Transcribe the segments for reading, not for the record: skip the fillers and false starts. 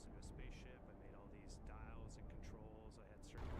house in a spaceship. I made all these dials and controls. I had certain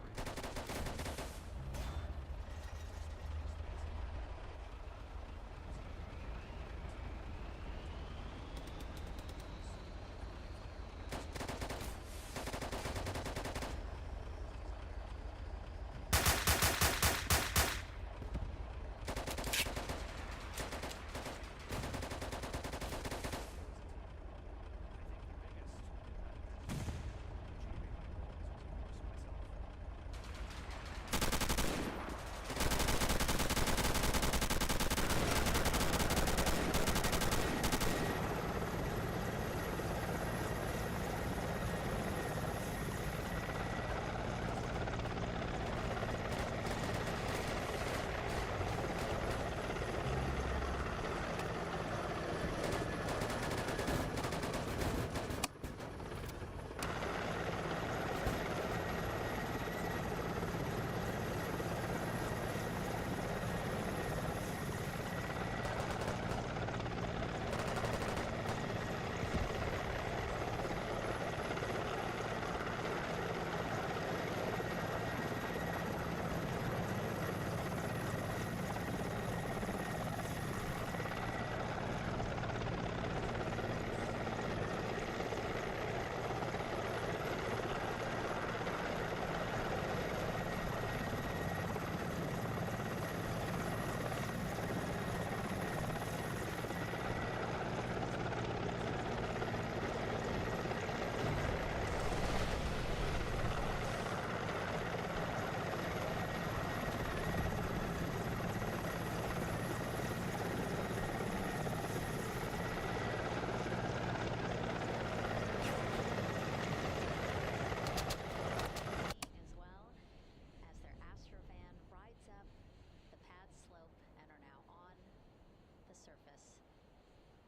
surface,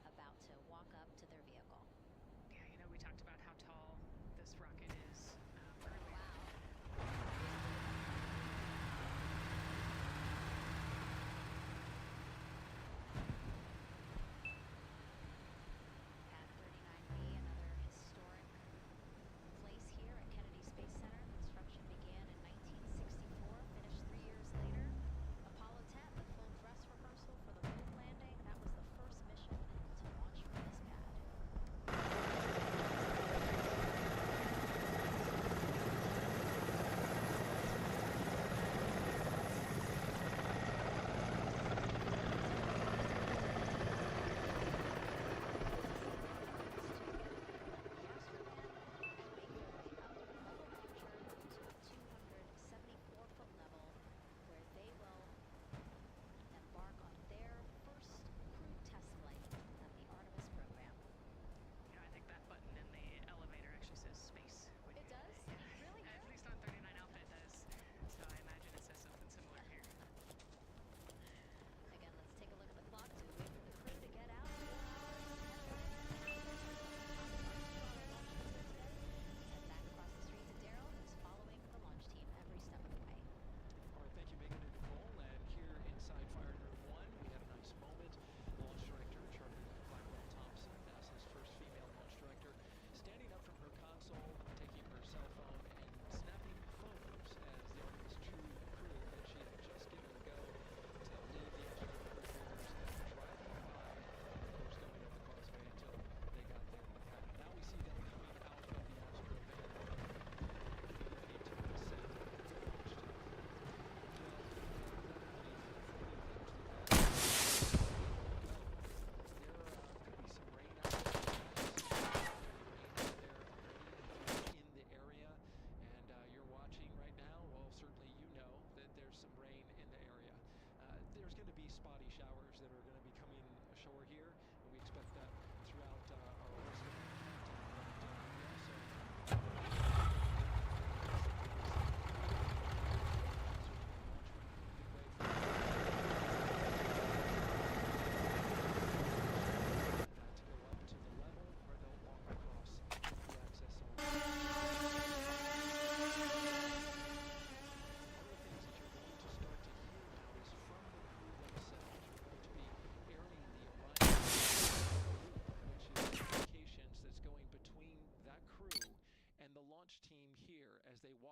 about to walk up to their vehicle. Yeah, you know, we talked about how tall this rocket is earlier. Pad 39B, another historic place here at Kennedy Space Center. Construction began in 1964, finished 3 years later. Apollo 10, the full dress rehearsal for the moon landing. That was the first mission to launch from this pad.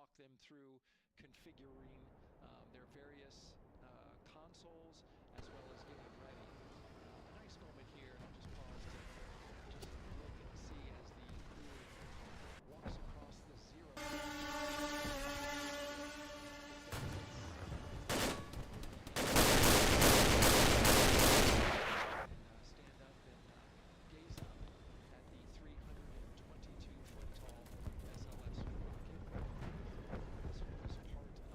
walk them through configuring their various consoles as well as getting ready. A nice moment here, and I'll just pause to just look and see as the crew walks across the zero. Stand up and gaze up at the 322-foot tall SLS rocket. This was part of the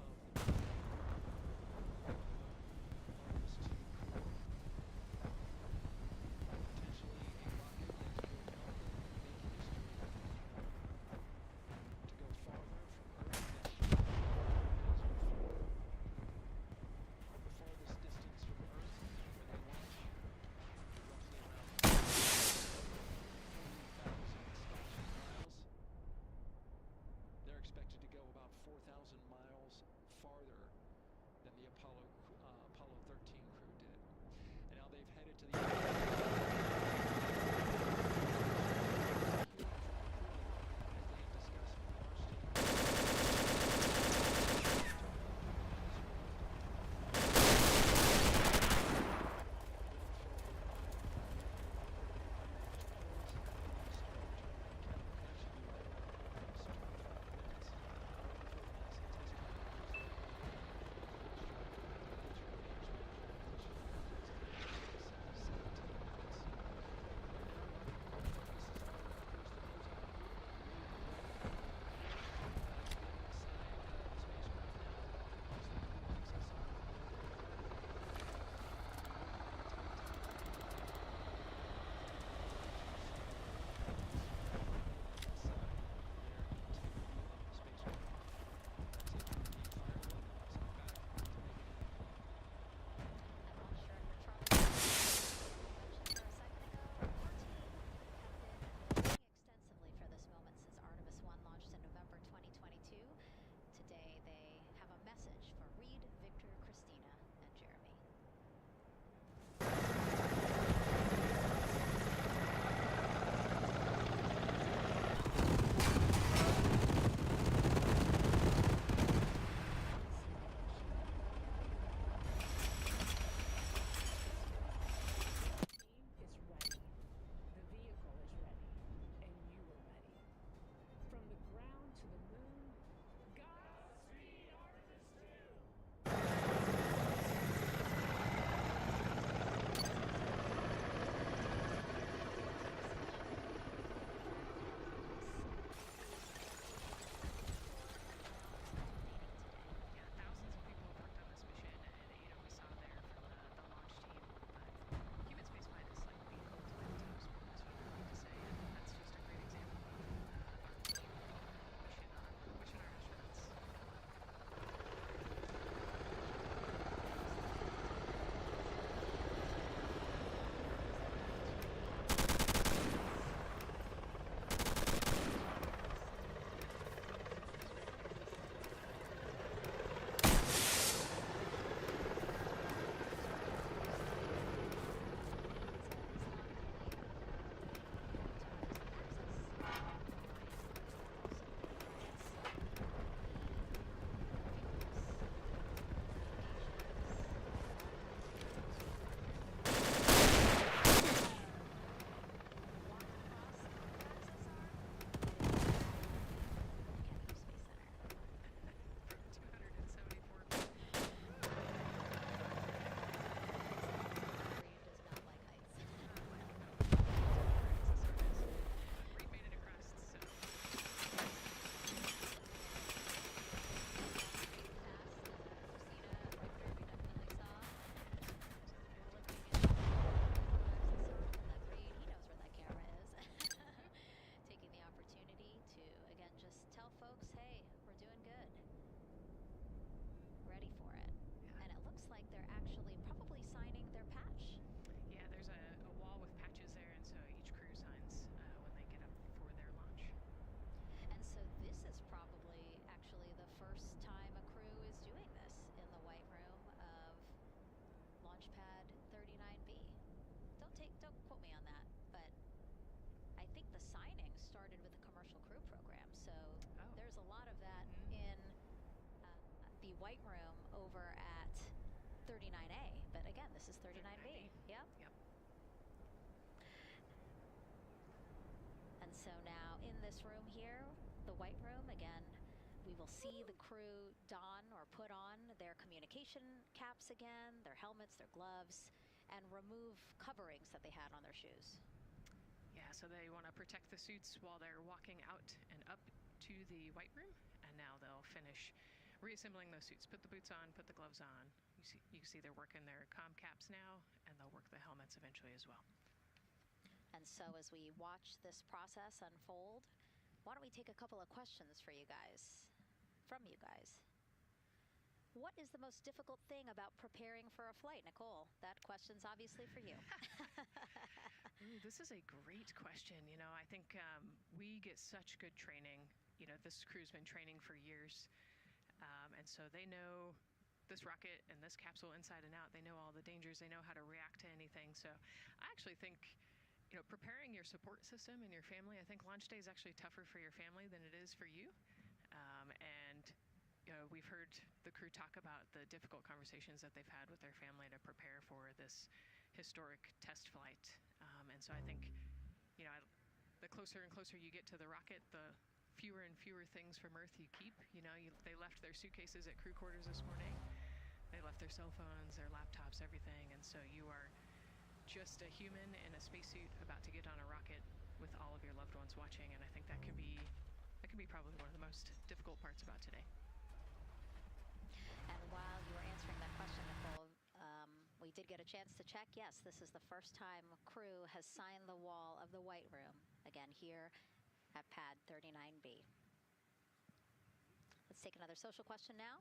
Artemis 2 crew. Potentially a rocket that could help make history to go farther from Earth than any has before. The farthest distance from Earth when they launch roughly around 40,000 statute miles. They're expected to go about 4,000 miles farther than the Apollo 13 crew did. And now they've headed to the as they discuss with the launch team. Extensively for this moment since Artemis 1 launched in November 2022. Today they have a message for Reed, Victor, Christina, and Jeremy. Team is ready. The vehicle is ready. And you are ready. From the ground to the moon, Godspeed Artemis 2! Yeah, thousands of people have worked on this mission, and we saw there from the launch team. But human spaceflight is like the ultimate team sport, is what I like to say, and that's just a great example of our team mission our astronauts. Kennedy Space Center. 274 Reed does not like heights. Reed made it across, so Christina, Victor, we definitely saw. Looking at Reed, he knows where that camera is. Taking the opportunity to, again, just tell folks, hey, we're doing good. Ready for it. Yeah. And it looks like they're actually probably signing their patch. yeah, there's a wall with patches there, and so each crew signs when they get up for their launch. And so this is probably actually the first time a crew is doing this in the White Room of Launchpad 39B. Don't quote me on that, but I think the signing started with the commercial crew program. So Oh. there's a lot of that Mhm. in the White Room over at 39A. But again, this is 39B. 39B. Yep. Yep. And so now in this room here, the White Room, again, we will see the crew don or put on their communication caps again, their helmets, their gloves, and remove coverings that they had on their shoes. Yeah, so they want to protect the suits while they're walking out and up to the White Room, and now they'll finish reassembling those suits. Put the boots on, put the gloves on. You see they're working their comm caps now, and they'll work the helmets eventually as well. And so as we watch this process unfold, why don't we take a couple of questions for you guys, from you guys. What is the most difficult thing about preparing for a flight? Nicole, that question's obviously for you. Ooh, this is a great question. You know, I think we get such good training. You know, this crew's been training for years. And so they know this rocket and this capsule inside and out. They know all the dangers. They know how to react to anything. So I actually think, you know, preparing your support system and your family, I think launch day is actually tougher for your family than it is for you. And, you know, we've heard the crew talk about the difficult conversations that they've had with their family to prepare for this historic test flight. And so I think, you know, the closer and closer you get to the rocket, the fewer and fewer things from Earth you keep. You know, they left their suitcases at crew quarters this morning. They left their cell phones, their laptops, everything. And so you are just a human in a spacesuit about to get on a rocket with all of your loved ones watching. And I think that can be probably one of the most difficult parts about today. And while you were answering that question, Nicole, we did get a chance to check. Yes, this is the first time crew has signed the wall of the White Room, again here at pad 39B. Let's take another social question now.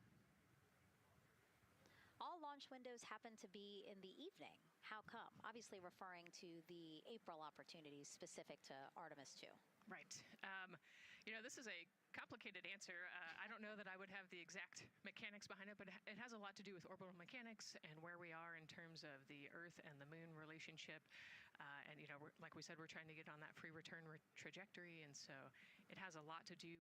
All launch windows happen to be in the evening. How come? Obviously referring to the April opportunities specific to Artemis 2. Right. You know, this is a complicated answer. I don't know that I would have the exact mechanics behind it, but it has a lot to do with orbital mechanics and where we are in terms of the Earth and the Moon relationship. And, you know, like we said, we're trying to get on that free return trajectory. And so it has a lot to do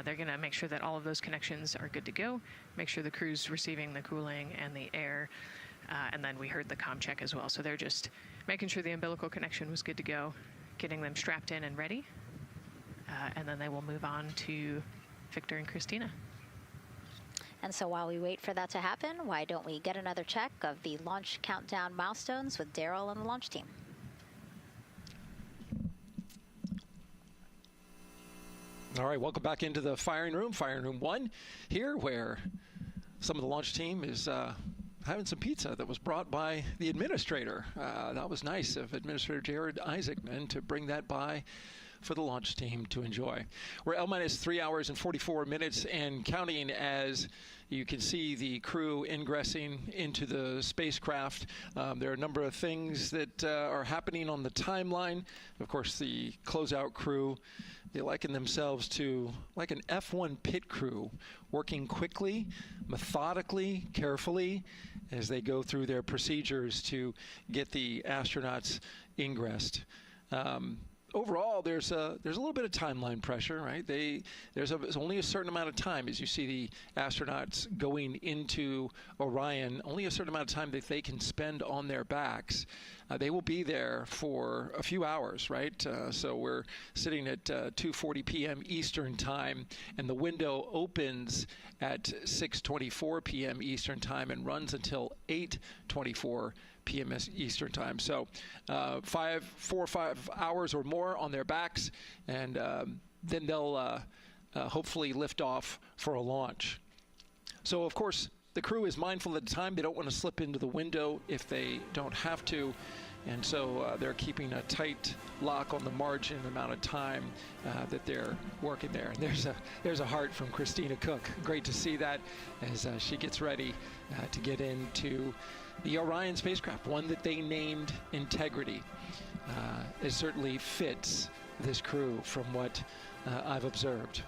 They're going to make sure that all of those connections are good to go, make sure the crew's receiving the cooling and the air, and then we heard the comm check as well. So they're just making sure the umbilical connection was good to go, getting them strapped in and ready, and then they will move on to Victor and Christina. And so while we wait for that to happen, why don't we get another check of the launch countdown milestones with Daryl and the launch team? All right, welcome back into the firing room 1 here, where some of the launch team is having some pizza that was brought by the administrator. That was nice of Administrator Jared Isaacman to bring that by for the launch team to enjoy. We're L-minus 3 hours and 44 minutes and counting, as you can see the crew ingressing into the spacecraft. There are a number of things that are happening on the timeline. Of course, the closeout crew, they liken themselves to like an F1 pit crew, working quickly, methodically, carefully, as they go through their procedures to get the astronauts ingressed. Overall, there's a little bit of timeline pressure, right? There's only a certain amount of time, as you see the astronauts going into Orion, only a certain amount of time that they can spend on their backs. They will be there for a few hours, right? So we're sitting at 2:40 p.m. Eastern time, and the window opens at 6:24 p.m. Eastern time and runs until 8:24 p.m. Eastern time. So 4 or 5 hours or more on their backs, and then they'll hopefully lift off for a launch. So of course the crew is mindful at the time. They don't want to slip into the window if they don't have to, and so they're keeping a tight lock on the margin amount of time that they're working there. And there's a heart from Christina Cook. Great to see that as she gets ready to get into the Orion spacecraft, one that they named Integrity. It certainly fits this crew from what I've observed.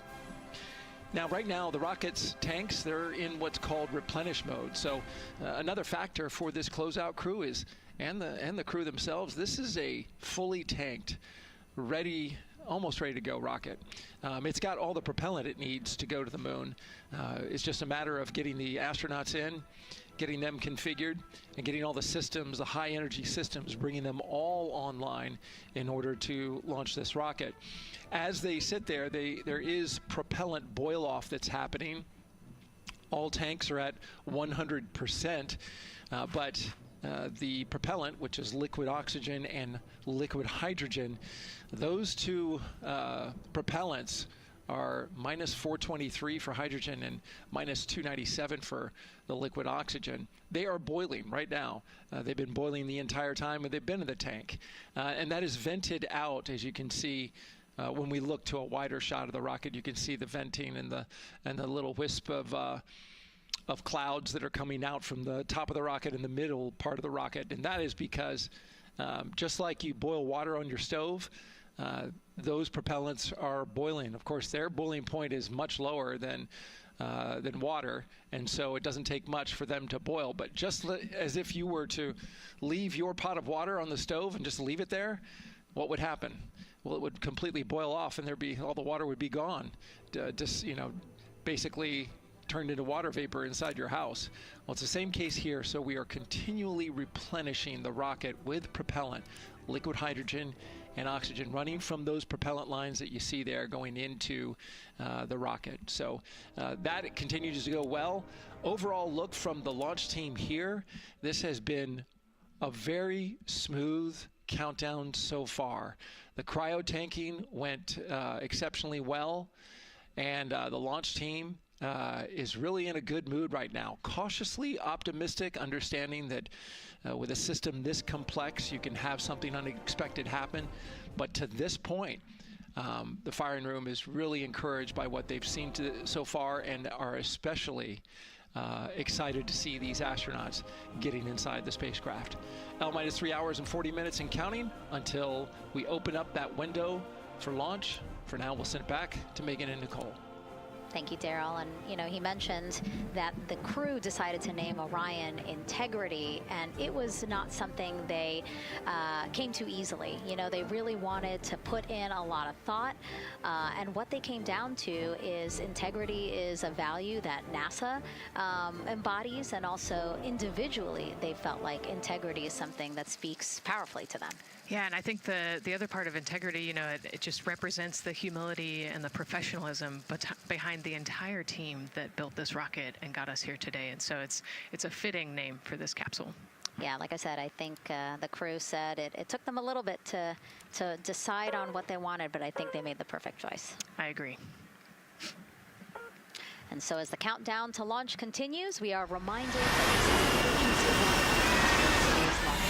Now, right now, the rocket's tanks, they're in what's called replenish mode. So another factor for this closeout crew is, and the crew themselves, this is a fully tanked, almost ready to go rocket. It's got all the propellant it needs to go to the moon. It's just a matter of getting the astronauts in, getting them configured, and getting all the systems, the high energy systems, bringing them all online in order to launch this rocket. As they sit there, there is propellant boil off that's happening. All tanks are at 100%, but the propellant, which is liquid oxygen and liquid hydrogen, those two propellants are minus 423 for hydrogen and minus 297 for the liquid oxygen. They are boiling right now. They've been boiling the entire time they've been in the tank. And that is vented out, as you can see. When we look to a wider shot of the rocket, you can see the venting and the little wisp of clouds that are coming out from the top of the rocket and the middle part of the rocket. And that is because just like you boil water on your stove, those propellants are boiling. Of course, their boiling point is much lower than water, and so it doesn't take much for them to boil. But just as if you were to leave your pot of water on the stove and just leave it there, what would happen? Well, it would completely boil off, and all the water would be gone. Just basically turned into water vapor inside your house. Well, it's the same case here. So we are continually replenishing the rocket with propellant, liquid hydrogen and oxygen, running from those propellant lines that you see there going into the rocket. So that continues to go well. Overall look from the launch team here, this has been a very smooth countdown so far. The cryo tanking went exceptionally well, and the launch team is really in a good mood right now. Cautiously optimistic, understanding that with a system this complex, you can have something unexpected happen. But to this point, the firing room is really encouraged by what they've seen so far, and are especially excited to see these astronauts getting inside the spacecraft. L-minus 3 hours and 40 minutes and counting until we open up that window for launch. For now, we'll send it back to Megan and Nicole. Thank you, Daryl. And, you know, he mentioned that the crew decided to name Orion Integrity, and it was not something they came to easily. You know, they really wanted to put in a lot of thought, and what they came down to is integrity is a value that NASA embodies, and also individually they felt like integrity is something that speaks powerfully to them. Yeah, and I think the other part of integrity, you know, it just represents the humility and the professionalism behind the entire team that built this rocket and got us here today. And so it's a fitting name for this capsule. Yeah, like I said, I think the crew said it took them a little bit to decide on what they wanted, but I think they made the perfect choice. I agree. And so as the countdown to launch continues, we are reminded that this is an emergency launch. Today's launch.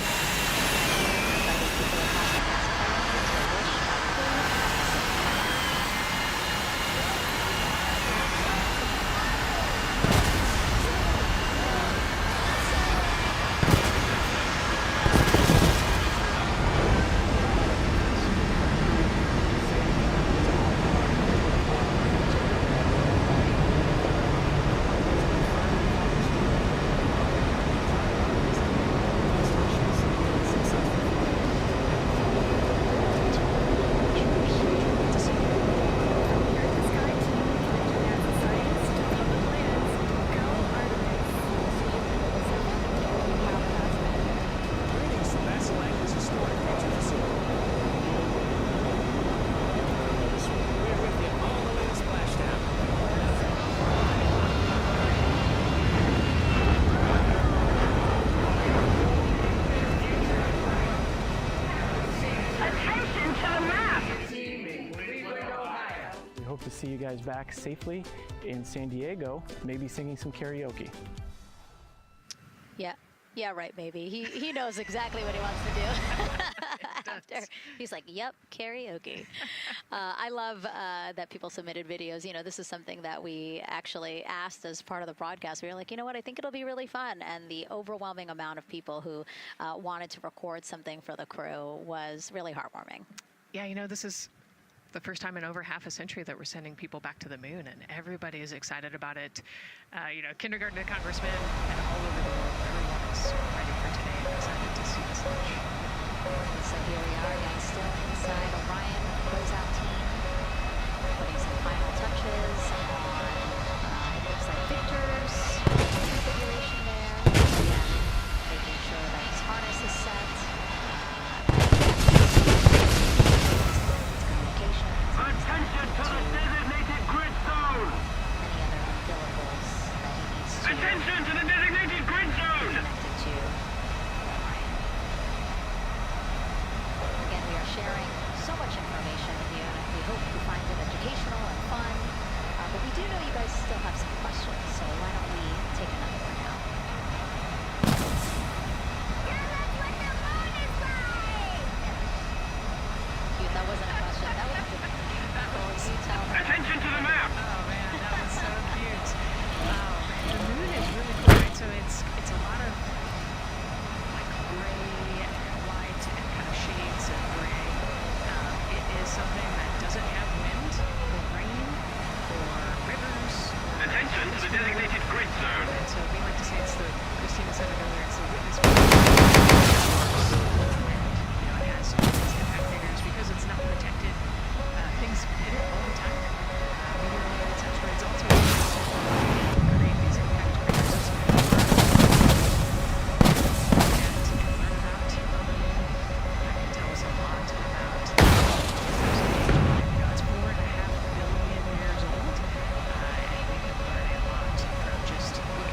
To see you guys back safely in San Diego, maybe singing some karaoke. Yeah, right, baby. He knows exactly what he wants to do. After he's like, yep, karaoke. I love that people submitted videos. You know, this is something that we actually asked as part of the broadcast. We were like, you know what, I think it'll be really fun. And the overwhelming amount of people who wanted to record something for the crew was really heartwarming. Yeah, you know, this is the first time in over half a century that we're sending people back to the moon, and everybody is excited about it. You know, kindergarten to congressmen and all over the world, everyone is ready for today and excited to see this launch. So here we are, guys, still inside Orion closeout team, putting some final touches on, it looks like Victor's configuration there. Again, making sure that his harness is set. Attention to the designated grid zone! Any other umbilicals that he needs to Attention to the designated grid zone! connected to Orion. Again, we are sharing so much information with you, and we hope you find it educational and fun. But we do know you guys still have some questions, so why don't we take another one now? Cute, that wasn't a question. That was you tell her. Attention to the map! Oh man, that was so cute. Wow, the moon is really cool, right? So it's a lot of like gray and white and kind of shades of gray. It is something that doesn't have wind or rain or rivers. Attention to the designated grid zone! And so we like to say it's the, Christina said it earlier, it's the witness. And you know, it has all these impact figures because it's not protected. Things hit it all the time. Meteorological such, but it's also create these impact craters and learn about. That can tell us a lot about. You know, it's 4.5 billion years old, and we can learn a lot from just looking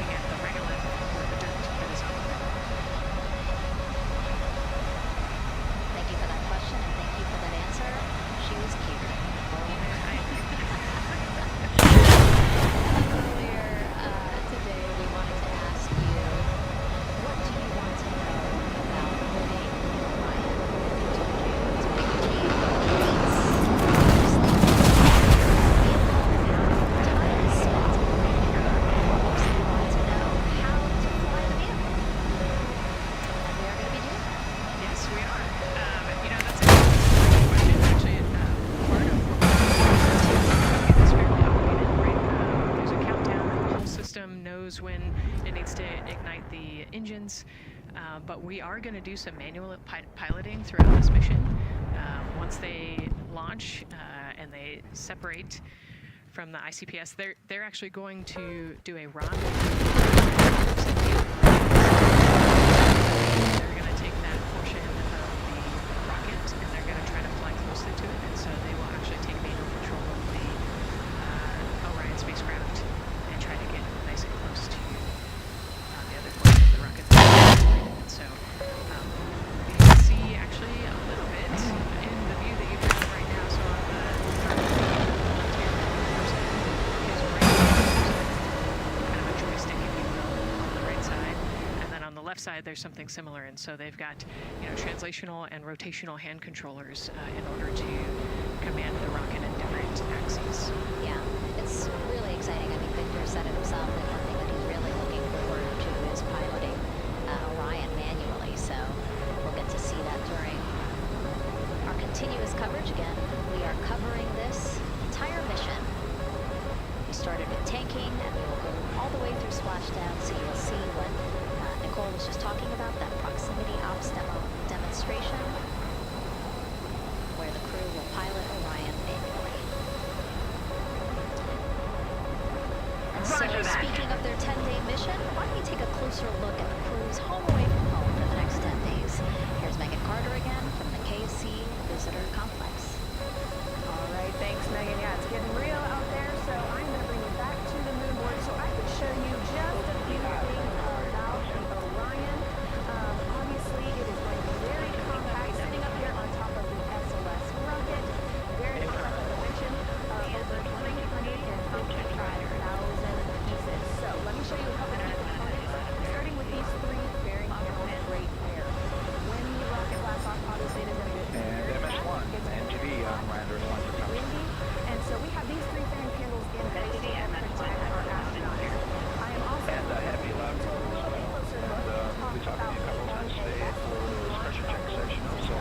knows when it needs to ignite the engines. But we are going to do some manual piloting throughout this mission. Once they launch and they separate from the ICPS, they're actually going to do a rendezvous. They're going to take that portion of the rocket and they're going to try to fly closely to it, and so they will actually take manual control of the Orion spacecraft and try to get nice and close to the other portion of the rocket. And so you can see actually a little bit in the view that you have right now. So on the left here, there's his right kind of a joystick, if you will, on the right side. And then on the left side, there's something similar. And so they've got, translational and rotational hand controllers in order to command the rocket in different axes. Yeah, it's really exciting. I mean, Victor said it himself that one thing that he's really looking forward to is piloting Orion manually. So we'll get to see that during our continuous coverage. Again, we are covering this entire mission. We started with tanking, and we will go all the way through splashdown, so you will see what Nicole was just talking about, that proximity ops demonstration, where the crew will pilot Orion manually. And so, speaking of their 10-day mission, why don't we take a closer look at the crew's home away from home for the next 10 days. Here's Megan Carter again from the KC Visitor Complex. All right, thanks, Megan. Yeah, it's getting real out there, so I'm going to bring you back to the moon board so I can show you just a few things about the Orion. Obviously, it is going to be very compact, sitting up here on top of the SLS rocket. Very compact, like I mentioned, over 350,000 pieces. So let me show you a couple of components, starting with these three fairing panels right there. When the rocket blasts off, obviously it is going to get MS-1, NTV lander response to windy, and so we have these three fairing panels in place to help protect our astronauts. I am also and heavy lab totals. We talked to you a couple times today at this pressure check section. So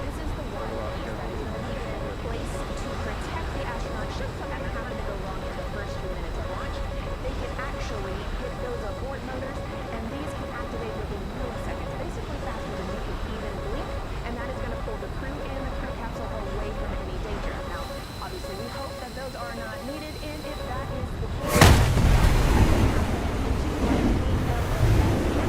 this is the one piece that is going to be in place to protect the astronauts should something happen to go wrong in the first few minutes of launch. They can actually hit those abort motors, and these can activate within milliseconds, basically faster than you can even blink, and that is going to pull the crew and the crew capsule away from any danger. Now, obviously, we hope that those are not needed, and if that is the case,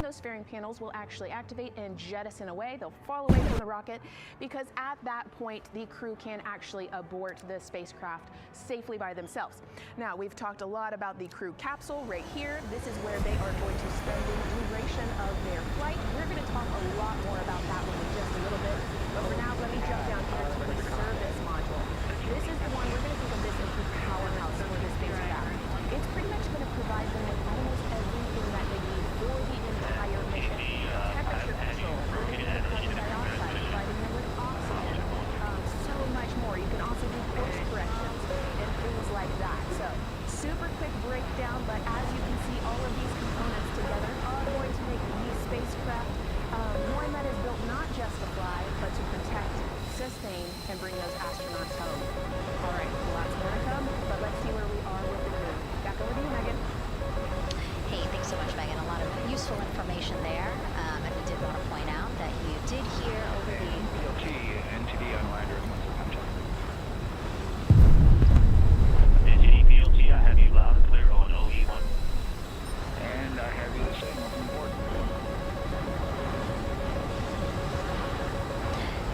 those fairing panels will actually activate and jettison away. They'll fall away from the rocket because at that point the crew can actually abort the spacecraft safely by themselves. Now, we've talked a lot about the crew capsule right here. This is where they are going to spend the duration of their flight. We're going to talk a lot more about that one in just a little bit, but for now let me jump down here to the service module. This is the one we're going to think of this as the powerhouse for the spacecraft. It's pretty much going to provide them with almost everything that they need for the entire mission. Temperature control, limiting the carbon dioxide, providing them with oxygen, so much more. You can also do course corrections and things like that. So, super quick breakdown, but as you can see, all of these components together are going to make the spacecraft one that is built not just to fly, but to protect, sustain, and bring those astronauts home. All right, lots more to come, but let's see where we are with the crew. Back over to you, Megan. Hey, thanks so much, Megan. A lot of useful information there. And we did want to point out that you did hear over the... BLT, NTV on lander response to contact. NTD BLT, I have you loud and clear on OE1. And I have you the same on board.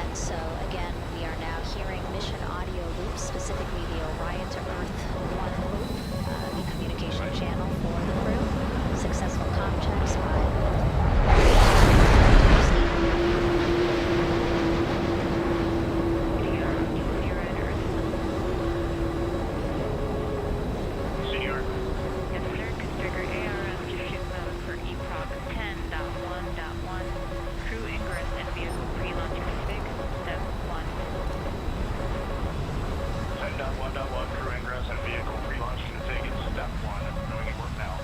And so, again, we are now hearing mission audio loops, specifically the Orion to Earth 1 loop, the communication channel for the crew. Successful comm checks by Senior. Yes, sir. Configure ARM ship mode for EPROC 10.1.1. Crew ingress and vehicle pre-launch config. Step 1. 10.1.1 crew ingress and vehicle pre-launch config. Step 1. Doing it work now.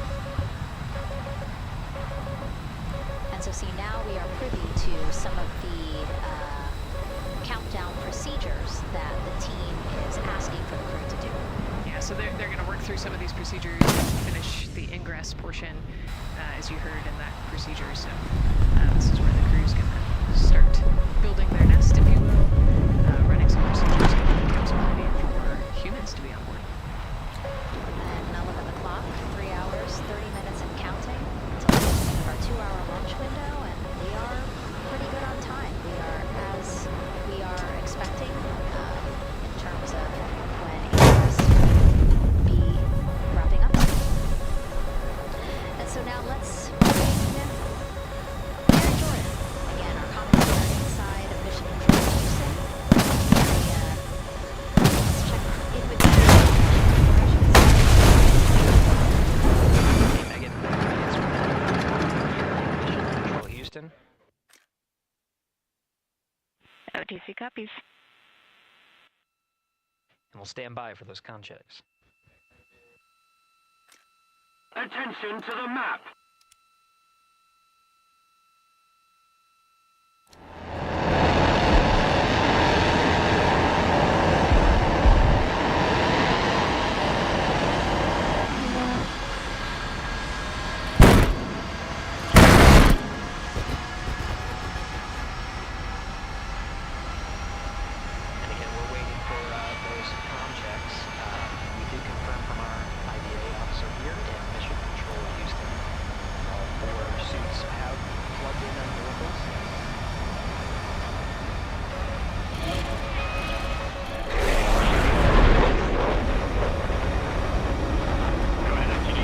And so see, now we are privy to some of the countdown procedures that the team is asking for the crew to do. Yeah, so they're going to work through some of these procedures, finish the ingress portion, as you heard in that procedure. So this is where the crew's going to start building their nest, if you will, running some procedures, getting the capsule ready for humans to be on board. And now look at the clock, 3 hours, 30 minutes and counting until the beginning of our 2-hour launch window, and we are pretty good on time. We are as we are expecting in terms of when ingress will be wrapping up. And so now let's bring Mary Jordan, again, our commentator inside of Mission Control Houston. Let's check in with you. Megan, it's Mission Control Houston. OTC copies. And we'll stand by for those con checks. Attention to the map! And again, we're waiting for those com checks. We did confirm from our IDA officer here in Mission Control Houston. All 4 suits have plugged in umbilicals. Go ahead, MTD.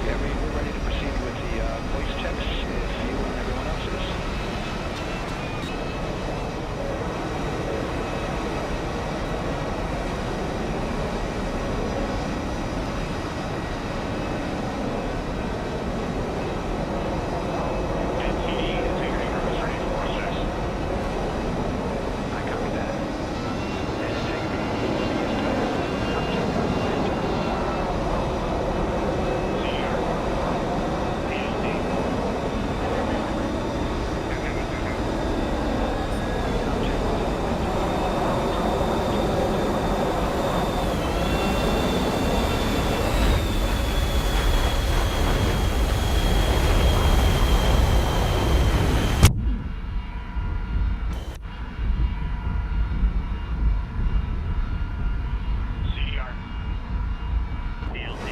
Yeah, we're ready to proceed with the voice checks if you and everyone else is. MTD, integrity group is ready for process. I copy that. And integrity is CDR. PLC.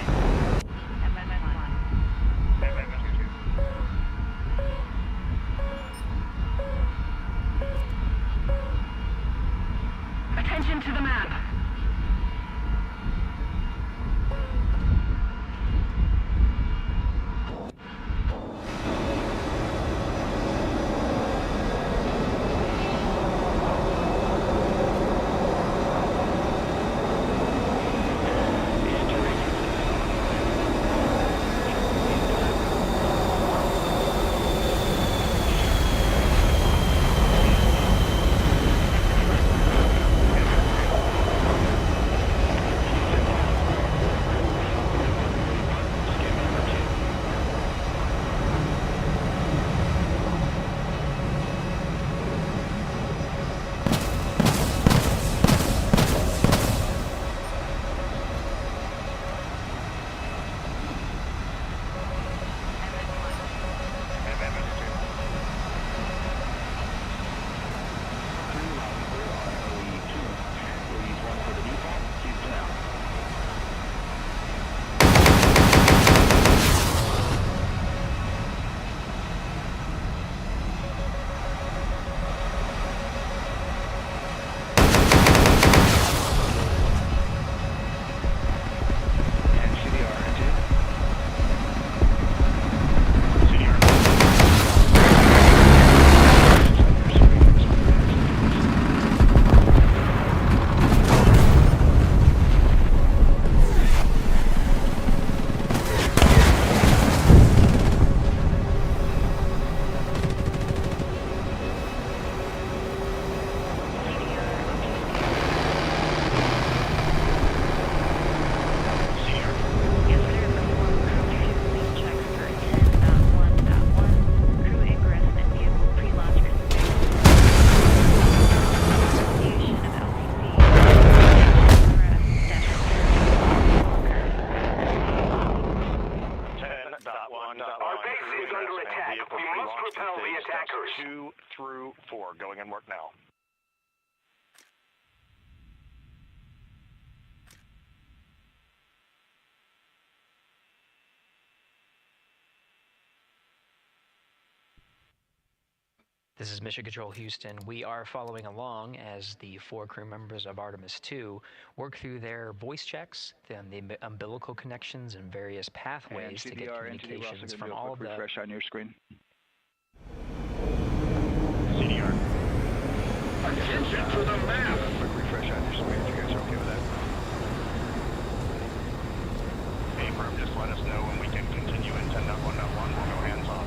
Attention to the map. We're going in work now. This is Mission Control Houston. We are following along as the 4 crew members of Artemis II work through their voice checks, then the umbilical connections and various pathways to get communications from all of the... refresh on your screen. CDR. Attention to the map! Quick refresh on your screen. You guys are okay with that? Hey, firm, just let us know when we can continue in 10.1.1. We'll go hands off.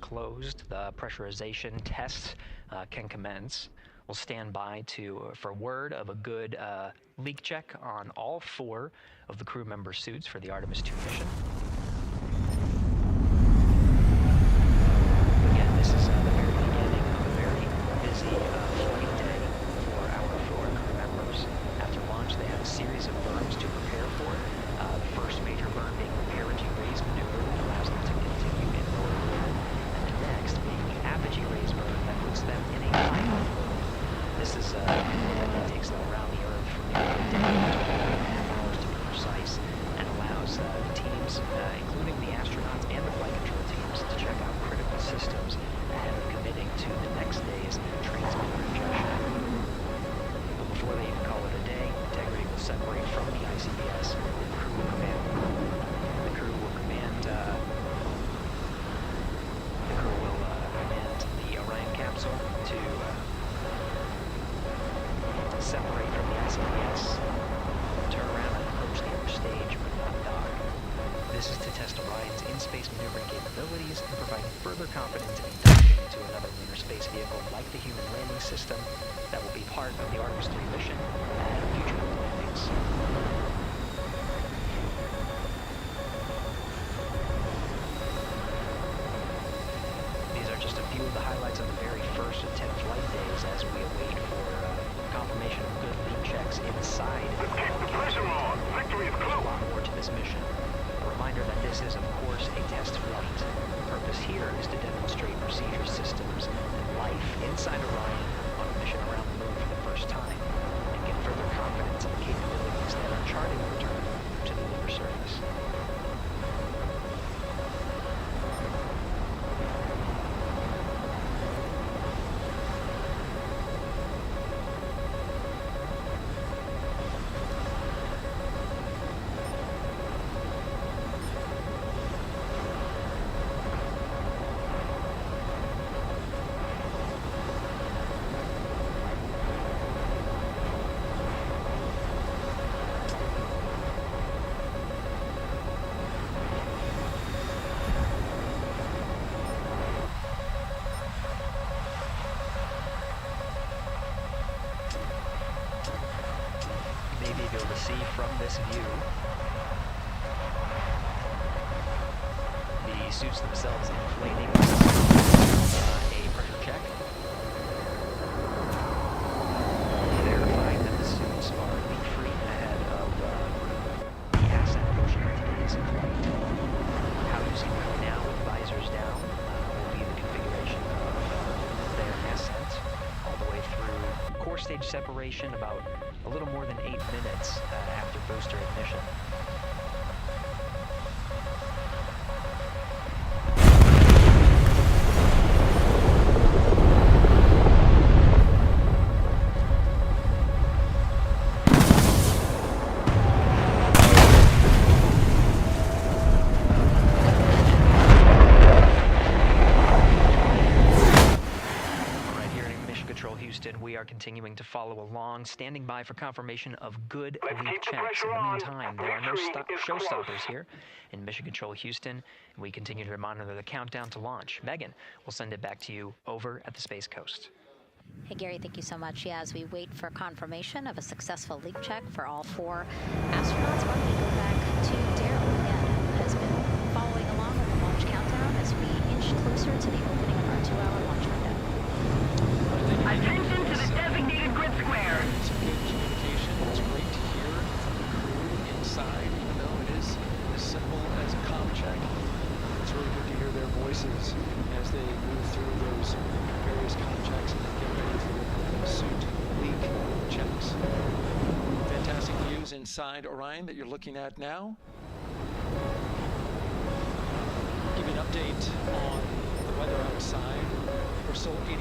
Closed, the pressurization tests can commence. We'll stand by for word of a good leak check on all 4 of the crew member suits for the Artemis II mission. Again, this is the very beginning of a very busy flight day for our 4 crew members. After launch, they have a series of burns to prepare for. The first major burn being the perigee raise maneuver that allows them to continue in lower orbit. Next being the apogee raise burn that puts them in a high orbit. This is that takes them around the Earth for nearly a day, 12.5 hours to be precise, and allows the teams, including the astronauts and the flight control teams, to check out critical systems ahead of committing to the next day's transmitter injection. But before they even call it a day, Integrity will separate from the ICBS. The crew will command the Orion capsule to separate from the ICBS, turn around and approach the upper stage for the dock. This is to test Orion's in-space maneuvering capabilities and provide further confidence in docking to another lunar space vehicle like the Human Landing System that will be part of the Artemis III mission and future landings. Just a few of the highlights of the very first of 10 flight days as we await for confirmation of good leak checks inside. Let's keep the pressure on. Victory is close. A lot more to this mission. A reminder that this is, of course, a test flight. The purpose here is to demonstrate procedure systems and life inside Orion on a mission around the moon for the first time, and get further confidence in the capabilities that are charting the return to the lunar surface. be able to see from this view. The suits themselves inflating a pressure check. Verifying that the suits are leak-free ahead of the ascent portion of today's flight. How you see them now with visors down will be the configuration of their ascent all the way through core stage separation about a little more than 8 minutes after booster ignition. We are continuing to follow along, standing by for confirmation of good leak checks. In the meantime, there are no showstoppers here in Mission Control Houston, and we continue to monitor the countdown to launch. Megan, we'll send it back to you over at the Space Coast. Hey, Gary, thank you so much. Yeah, as we wait for confirmation of a successful leak check for all 4 astronauts, why don't we go back to Daryl again, who has been following along with the launch countdown as we inch closer to the opening of our 2-hour launch window. Attention to the designated grid square. It's good communication. It's great to hear from the crew inside, even though it is as simple as a comm check. It's really good to hear their voices as they move through those various comm checks and then get ready for the suit leak checks. Fantastic views inside Orion that you're looking at now. Give you an update on the weather outside. We're still 80%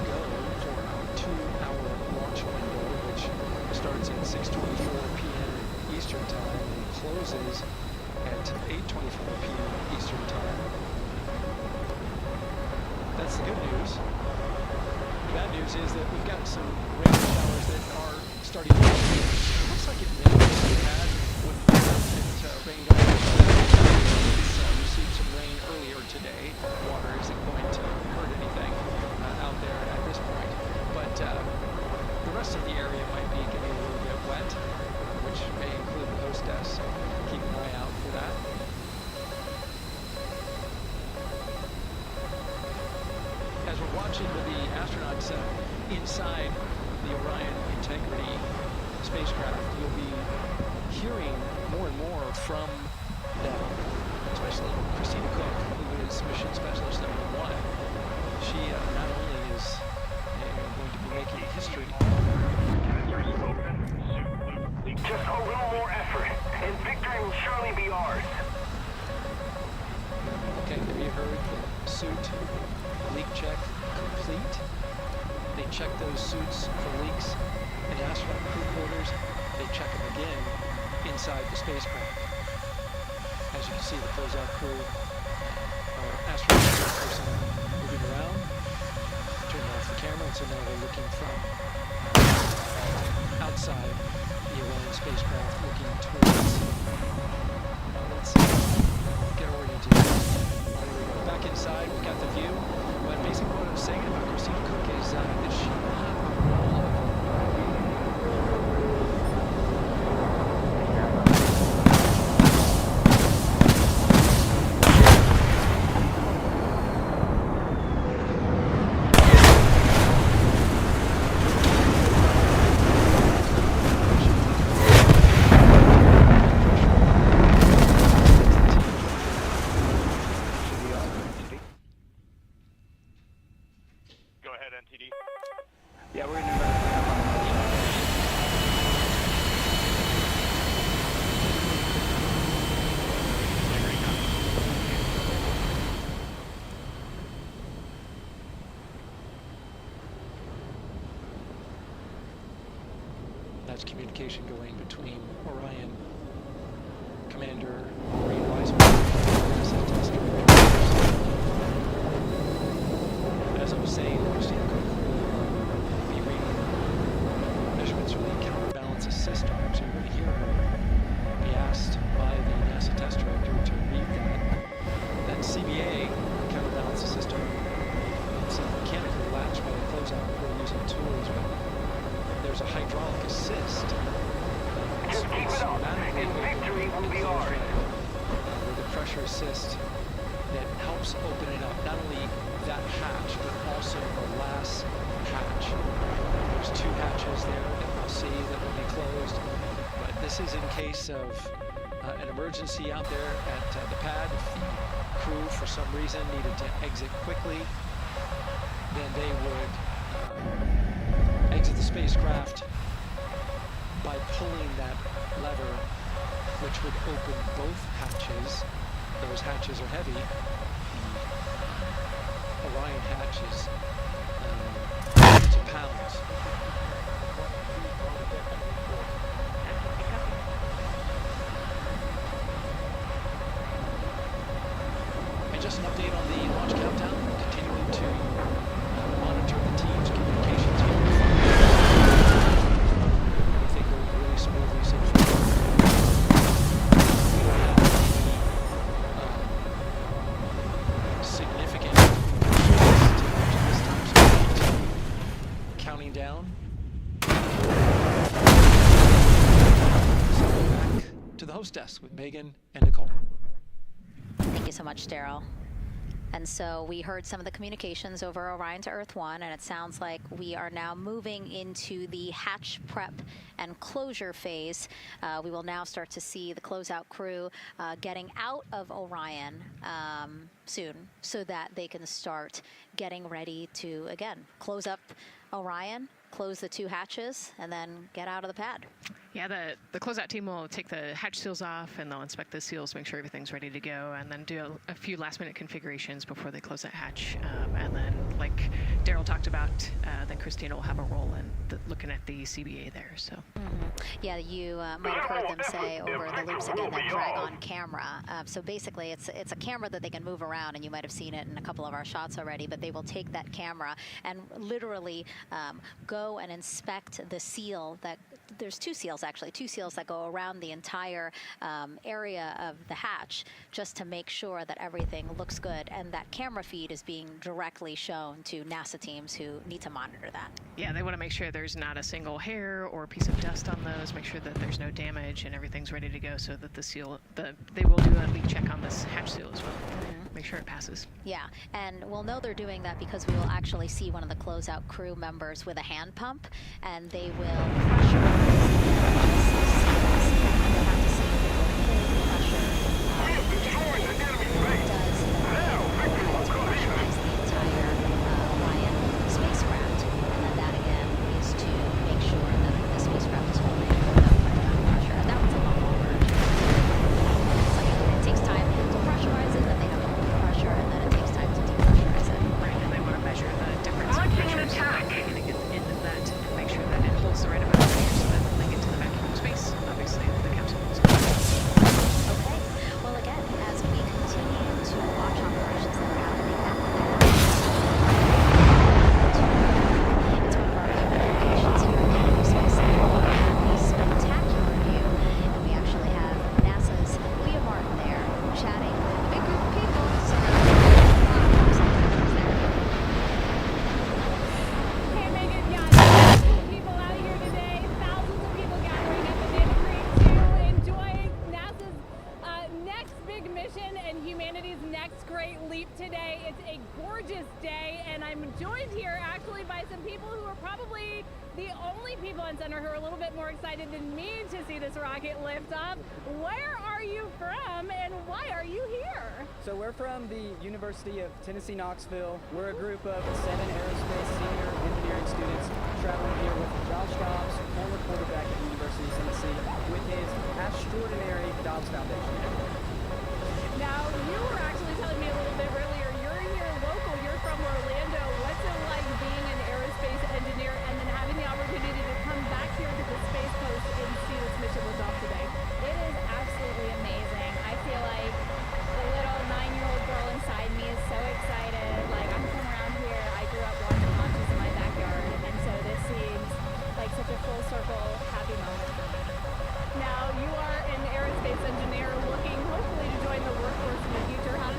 go for our 2-hour launch window, which starts at 6:24 p.m. Eastern Time and closes at 8:24 p.m. Eastern Time. That's the good news. The bad news is that we've got some rain showers that are starting to rain. It looks like it may have had when it rained on received some rain earlier today. Water isn't going to hurt anything out there at this point, but the rest of the area might be getting a little bit wet, which may include the hostess, so keep an eye out for that. As we're watching the astronauts inside the Orion Integrity spacecraft, you'll be hearing more and more from them, especially Christina Cook, who is Mission Specialist #1. She not only is going to be making history. Just a little more effort, and victory will surely be ours. Okay, have you heard the suit leak check complete? They check those suits for leaks in astronaut crew quarters. They check them again inside the spacecraft. As you can see, the closeout crew or astronaut person moving around, turning off the camera, and so now we're looking from outside the Orion spacecraft, looking towards. Let's get oriented. There we go. Back inside, we've got the view. But basically, what I was saying about Christina Cook is that she will have a role of Yeah, we're gonna do another cleanup on the That's communication going between Orion Commander Maureen Wiseman and NASA test director. As I was saying, Christina Cook will be reading measurements from the counterbalances system, so you're going to hear her be asked by the NASA test director to read that CBA counterbalances system. It's mechanically latched by the closeout. We're using tools, but there's a hydraulic assist Keep it up, and victory will be ours. With the pressure assist that helps open it up, not only that hatch, but also the last hatch. There's 2 hatches there that we'll see that will be closed, but this is in case of an emergency out there at the pad. If the crew, for some reason, needed to exit quickly, then they would exit the spacecraft by pulling that lever, which would open both hatches. Those hatches are heavy. The Orion hatch is hundreds of pounds. And just an update on the launch countdown. Continuing to monitor the team's communications here. Everything goes really smoothly so far. We don't have any significant this time, so counting down. So back to the host desk with Megan and Nicole. Thank you so much, Daryl. And so we heard some of the communications over Orion to Earth 1, and it sounds like we are now moving into the hatch prep and closure phase. We will now start to see the closeout crew getting out of Orion soon so that they can start getting ready to, again, close up Orion, close the 2 hatches, and then get out of the pad. Yeah, the closeout team will take the hatch seals off, and they'll inspect the seals, make sure everything's ready to go, and then do a few last-minute configurations before they close that hatch. And then, like Daryl talked about, then Christina will have a role in looking at the CBA there. So. Yeah, you might have heard them say over the loops again that drag-on camera. So basically, it's a camera that they can move around, and you might have seen it in a couple of our shots already. But they will take that camera and literally go and inspect the seal that. There's 2 seals, actually, 2 seals that go around the entire area of the hatch just to make sure that everything looks good. And that camera feed is being directly shown to NASA teams who need to monitor that. Yeah, they want to make sure there's not a single hair or piece of dust on those, make sure that there's no damage and everything's ready to go so that the seal, they will do a leak check on this hatch seal as well. Make sure it passes. Yeah, and we'll know they're doing that because we will actually see one of the closeout crew members with a hand pump, and they will pressurize the seals. They'll have to see if they will hold the pressure. What it does is that pressurize the entire Orion spacecraft, and then that again is to make sure that the spacecraft is holding enough pressure. And that one's a lot longer. It's like it takes time to pressurize it, then they have to hold the pressure, and then it takes time to depressurize it. Right, and they want to measure the difference in pressures and get into that and make sure that it holds the right amount of pressure so that when they get to the vacuum space, obviously the capsule is good. Okay. Well, again, as we continue to watch operations that are happening at the pad, it's one of our favorite locations here at Kennedy Space Center. We have a spectacular view, and we actually have NASA's Leah Martin there chatting with a big group of people. So Hey, Megan, yeah, thousands of people out here today, thousands of people gathering at the Nitty-Gritty to enjoy NASA's next big mission and humanity's next great leap today. It's a gorgeous day, and I'm joined here actually by some people who are probably the only people on center who are a little bit more excited than me to see this rocket lift off. Where are you from, and why are you here? So we're from the University of Tennessee, Knoxville. We're a group of 7 aerospace senior engineering students traveling here with Josh Dobbs, former quarterback at the University of Tennessee, with his extraordinary Dobbs Foundation. Now, you were actually telling me a little bit earlier, you're here local, you're from Orlando. What's it like being an aerospace engineer and then having the opportunity to come back here to the Space Coast and see this mission lift off today? It is absolutely amazing. I feel like the little 9-year-old girl inside me is so excited. Like, I'm from around here. I grew up watching launches in my backyard, and so this seems like such a full circle happy moment for me. Now, you are an aerospace engineer looking hopefully to join the workforce in the future. How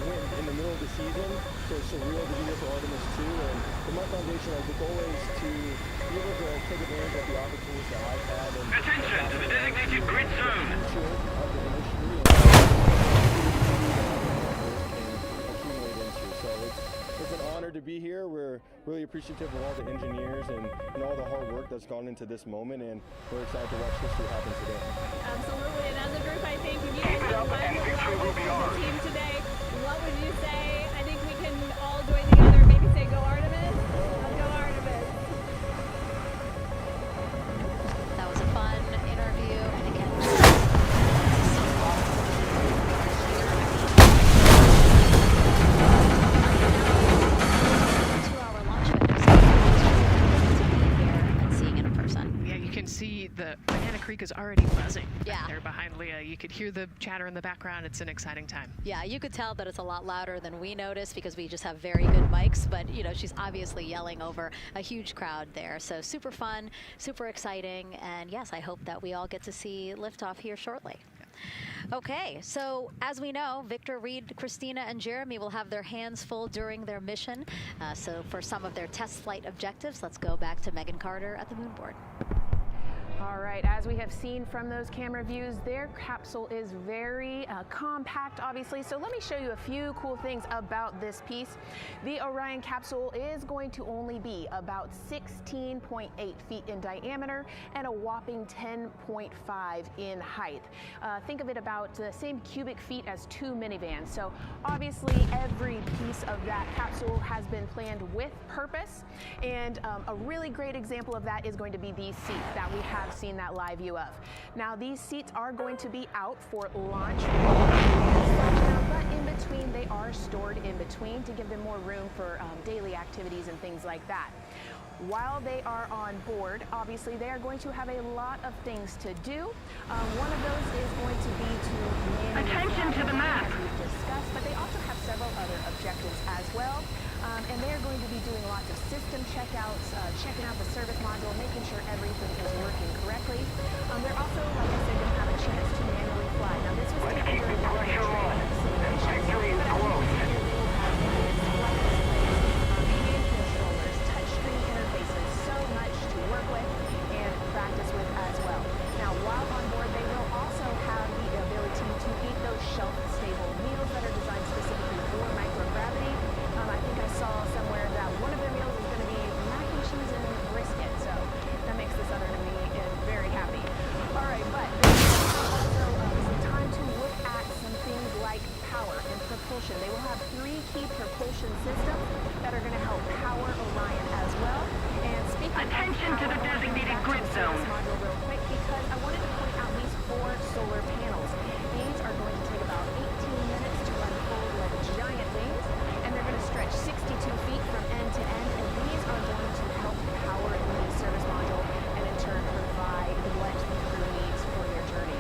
went in the middle of the season, so it's surreal to be here for Artemis 2. And for my foundation, like, the goal is to be able to take advantage of the opportunities that I've had. And attention to the designated grid zone. Of the industry and accumulate into. So it's an honor to be here. We're really appreciative of all the engineers and all the hard work that's gone into this moment, and we're excited to watch history happen today. Absolutely, and as a group, I think you guys have led well as a team today. What would you say? I think we can all join together, maybe say go Artemis. Go Artemis. That was a fun interview, and again, see the Banana Creek is already buzzing. Yeah. There behind Leah. You could hear the chatter in the background. It's an exciting time. Yeah, you could tell that it's a lot louder than we noticed because we just have very good mics, but you know, she's obviously yelling over a huge crowd there. So super fun, super exciting, and yes, I hope that we all get to see liftoff here shortly. Okay, so as we know, Victor, Reed, Christina, and Jeremy will have their hands full during their mission. So for some of their test flight objectives, let's go back to Megan Carter at the moon board. All right, as we have seen from those camera views, their capsule is very compact, obviously. So let me show you a few cool things about this piece. The Orion capsule is going to only be about 16.8 feet in diameter and a whopping 10.5 in height. Think of it about the same cubic feet as 2 minivans. So obviously every piece of that capsule has been planned with purpose. And a really great example of that is going to be these seats that we have seen that live view of. Now these seats are going to be out for launch, but in between they are stored in between to give them more room for daily activities and things like that. While they are on board, obviously they are going to have a lot of things to do. One of those is going to be to manage attention to the map, as we've discussed, but they also have several other objectives as well. And they are going to be doing lots of system checkouts, checking out the service module, making sure everything is working correctly. They're also, like I said, going to have a chance to manually fly. Now this was taken during the pressure on, and victory is close. Controllers, touchscreen interfaces, so much to work with and practice with as well. Now while on board, they will also have the ability to eat those shelf-stable meals that are designed specifically for microgravity. I think I saw somewhere that one of their meals is going to be mac and cheese and brisket, so that makes this other to me very happy. All right, but also some time to look at some things like power and propulsion. They will have 3 key propulsion systems that are going to help power Orion as well. And speaking attention of power, to the designated grid zone. Module real quick because I wanted to point out these 4 solar panels. These are going to take about 18 minutes to unfold like giant wings, and they're going to stretch 62 feet from end to end, and these are going to help power the service module and in turn provide what the crew needs for their journey.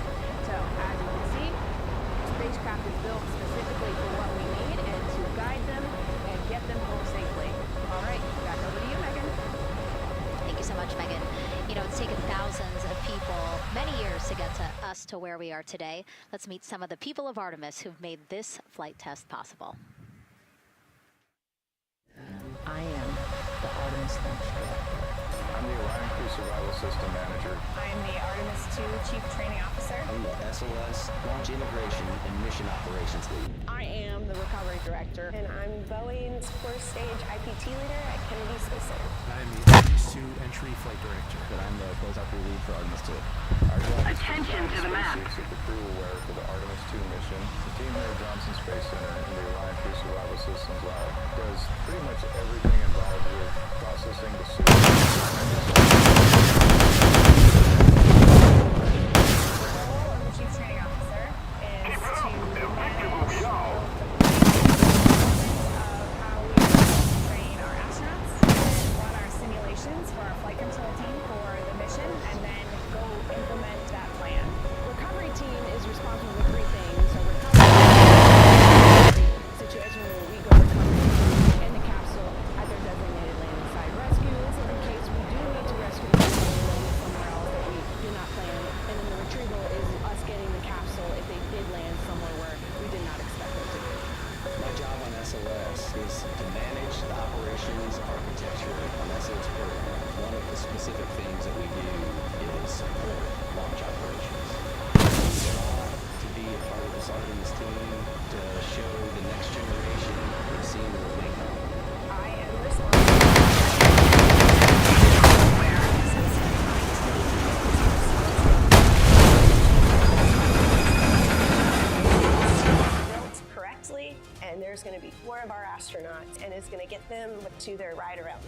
So as you can see, the spacecraft is built specifically for what we need and to guide them and get them home safely. All right, back over to you, Megan. Thank you so much, Megan. You know, it's taken thousands of people many years to get to us to where we are today. Let's meet some of the people of Artemis who've made this flight test possible. I am the Artemis Launch Director. I'm the Orion Crew Survival System Manager. I am the Artemis 2 Chief Training Officer. I'm the SLS Launch Integration and Mission Operations Lead. I am the Recovery Director. And I'm Boeing's first stage IPT leader at Kennedy Space Center. I'm the Artemis 2 Entry Flight Director. And I'm the closeout crew lead for Artemis 2. Attention to the map. That the crew will wear for the Artemis 2 mission. The team here at Johnson Space Center and the Orion Crew Survival Systems Lab does pretty much everything involved with processing the suit. Chief Training Officer is to manage of how we train our astronauts, run our simulations for our flight control team for the mission, and then go implement that plan. Recovery team is responsible for 3 things. So recovery situation where we go recovery in the capsule at their designated landing site rescues in case we do need to rescue operations, architecture, and residence program, one of the specific things that we do is support launch operations. We're glad to be a part of this Artemis team to show the next generation the scene that may come. I am responsible correctly, and there's going to be 4 of our astronauts, and it's going to get them to their ride around.